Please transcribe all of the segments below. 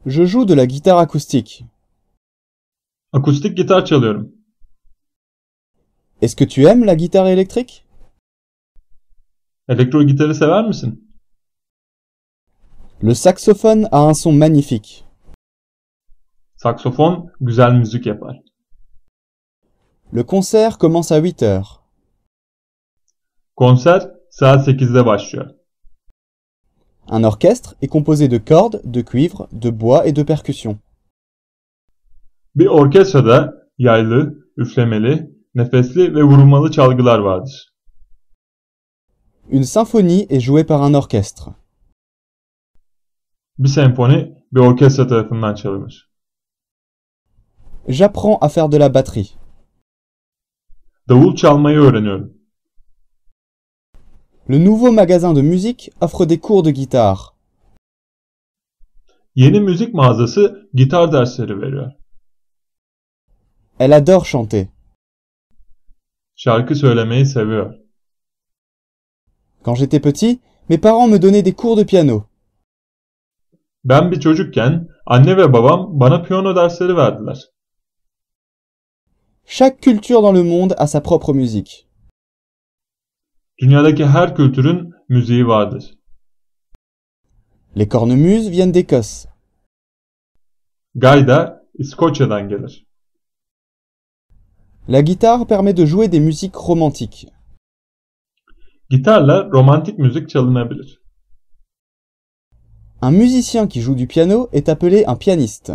Je joue de la guitare acoustique. Akustik gitar çalıyorum. Est-ce que tu aimes la guitare électrique? Elektro gitarı sever misin? Le saxophone a un son magnifique. Saksofon güzel müzik yapar. Le concert commence à 8 heures. Konser saat 8'de başlıyor. Un orchestre est composé de cordes, de cuivre, de bois et de percussions. Bir orkestrada yaylı, üflemeli, nefesli ve vurulmalı çalgılar vardır. Une symphonie est jouée par un orchestre. Bir senfoni bir orkestra tarafından çalınır. J'apprends à faire de la batterie. Davul çalmayı öğreniyorum. Le nouveau magasin de musique offre des cours de guitare. Yeni müzik mağazası gitar dersleri veriyor. Elle adore chanter. Şarkı söylemeyi seviyor. Quand j'étais petit, mes parents me donnaient des cours de piano. Ben bir çocukken anne ve babam bana piyano dersleri verdiler. Chaque culture dans le monde a sa propre musique. Dünyadaki her kültürün müziği vardır. Les cornemuses viennent d'Écosse. Gayda İskoçya'dan gelir. La guitare permet de jouer des musiques romantiques. Gitarla romantik müzik çalınabilir. Un musicien qui joue du piano est appelé un pianiste.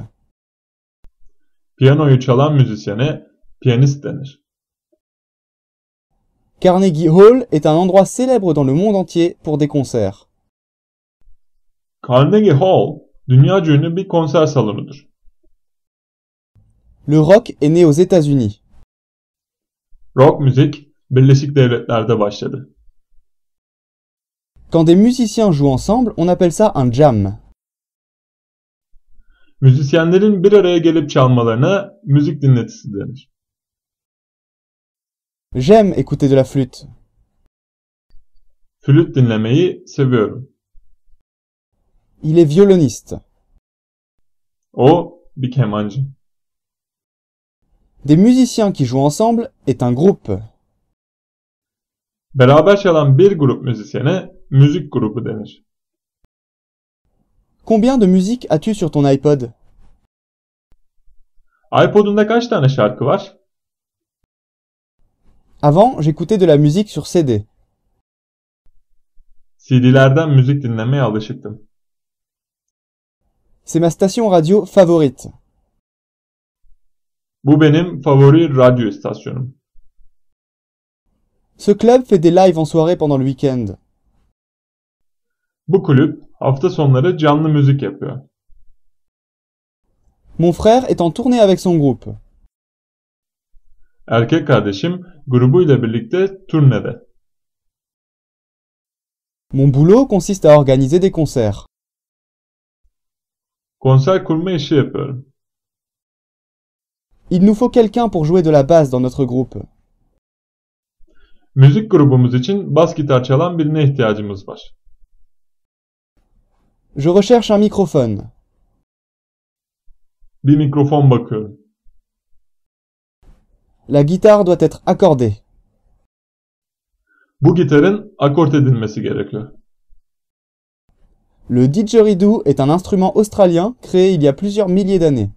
Piyanoyu çalan müzisyene piyanist denir. Carnegie Hall est un endroit célèbre dans le monde entier pour des concerts. Carnegie Hall, dünyaca ünlü bir konser salonudur. Le rock est né aux États-Unis. Rock müzik Birleşik Devletler'de başladı. Quand des musiciens jouent ensemble, on appelle ça un jam. Müzisyenlerin bir araya gelip çalmalarına müzik dinletisi denir. J'aime écouter de la flûte. Flüt dinlemeyi seviyorum. Il est violoniste. O bir kemancı. Des musiciens qui jouent ensemble est un groupe. Beraber çalan bir grup müzisyene müzik grubu denir. Combien de musique as-tu sur ton iPod? iPod'unda kaç tane şarkı var? Avant, j'écoutais de la musique sur CD. CD'lerden müzik dinlemeye alışıktım. C'est ma station radio favorite. Bu benim favori radyo istasyonum. Ce club fait des lives en soirée pendant le week-end. Bu kulüp hafta sonları canlı müzik yapıyor. Mon frère est en tournée avec son groupe. Erkek kardeşim grubuyla birlikte turnede. Mon boulot consiste à organiser des concerts. Konser kurma işi yapıyorum. Il nous faut quelqu'un pour jouer de la basse dans notre groupe. Müzik grubumuz için bas gitar çalan birine ihtiyacımız var. Je recherche un microphone. Bir mikrofon bakıyorum. La guitare doit être accordée. Bu gitarın akort edilmesi gerekiyor. Le didgeridoo est un instrument australien créé il y a plusieurs milliers d'années.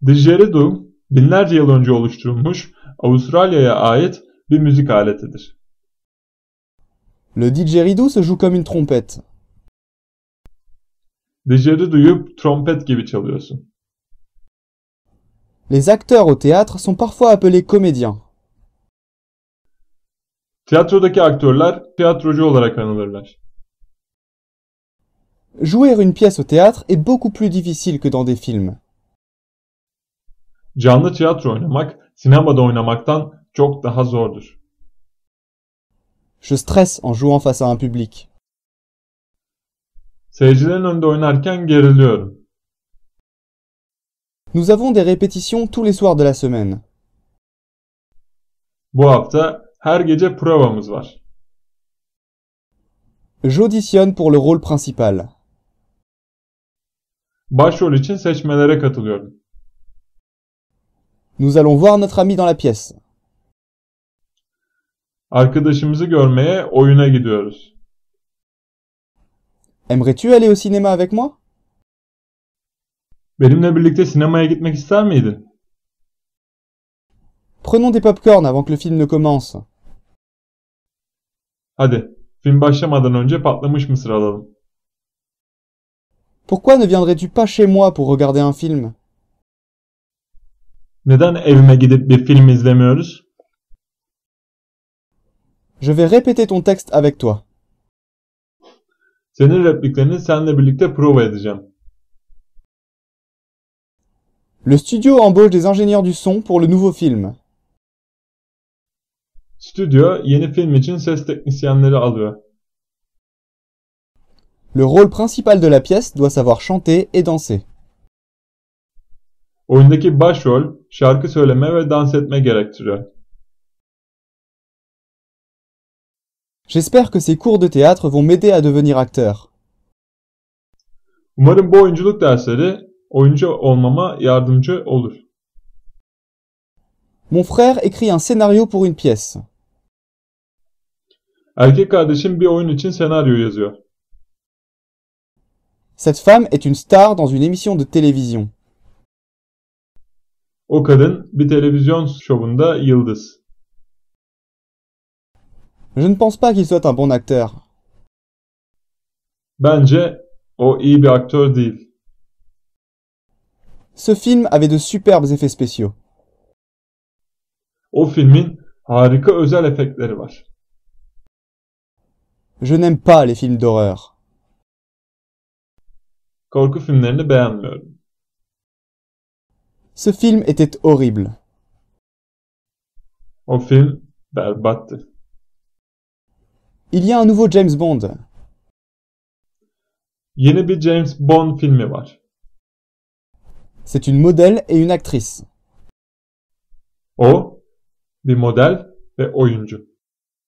Didgeridoo, binlerce yıl önce oluşturulmuş Avustralya'ya ait bir müzik aletidir. Le didgeridoo se joue comme une trompette. Didgeridoo'yu trompet gibi çalıyorsun. Les acteurs au théâtre sont parfois appelés comédiens. Tiyatrodaki aktörler tiyatrocu olarak anılırlar. Jouer une pièce au théâtre est beaucoup plus difficile que dans des films. Canlı tiyatro oynamak, sinemada oynamaktan çok daha zordur. Je stresse en jouant face à un public. Seyircilerin önünde oynarken geriliyorum. Nous avons des répétitions tous les soirs de la semaine. Bu hafta her gece provamız var. J'auditionne pour le rôle principal. Başrol için seçmelere katılıyorum. Nous allons voir notre ami dans la pièce. Arkadaşımızı görmeye oyuna gidiyoruz. Aimerais-tu aller au cinéma avec moi? Benimle birlikte sinemaya gitmek ister miydin? Prenons des pop-corn avant que le film ne commence. Hadi, film başlamadan önce patlamış mısır alalım. Pourquoi ne viendrais-tu pas chez moi pour regarder un film? Neden evime gidip bir film izlemiyoruz? Je vais répéter ton texte avec toi. Senin repliklerini seninle birlikte prova edeceğim. Le studio embauche des ingénieurs du son pour le nouveau film. Stüdyo yeni film için ses teknisyenleri alıyor. Le rôle principal de la pièce doit savoir chanter et danser. Oyundaki başrol şarkı söyleme ve dans etme gerektiriyor. J'espère que ces cours de théâtre vont m'aider à devenir acteur. Umarım bu oyunculuk dersleri oyuncu olmama yardımcı olur. Mon frère écrit un scénario pour une pièce. Erkek kardeşim bir oyun için senaryo yazıyor. Cette femme est une star dans une émission de télévision. O kadın bir televizyon şovunda yıldız. Je ne pense pas qu'il soit un bon acteur. Bence o iyi bir aktör değil. Ce film avait de superbes effets spéciaux. O filmin harika özel efektleri var. Je n'aime pas les films d'horreur. Korku filmlerini beğenmiyorum. Ce film était horrible. O film berbattı. Il y a un nouveau James Bond. Yeni bir James Bond filmi var. C'est une modèle et une actrice. O bir model ve oyuncu.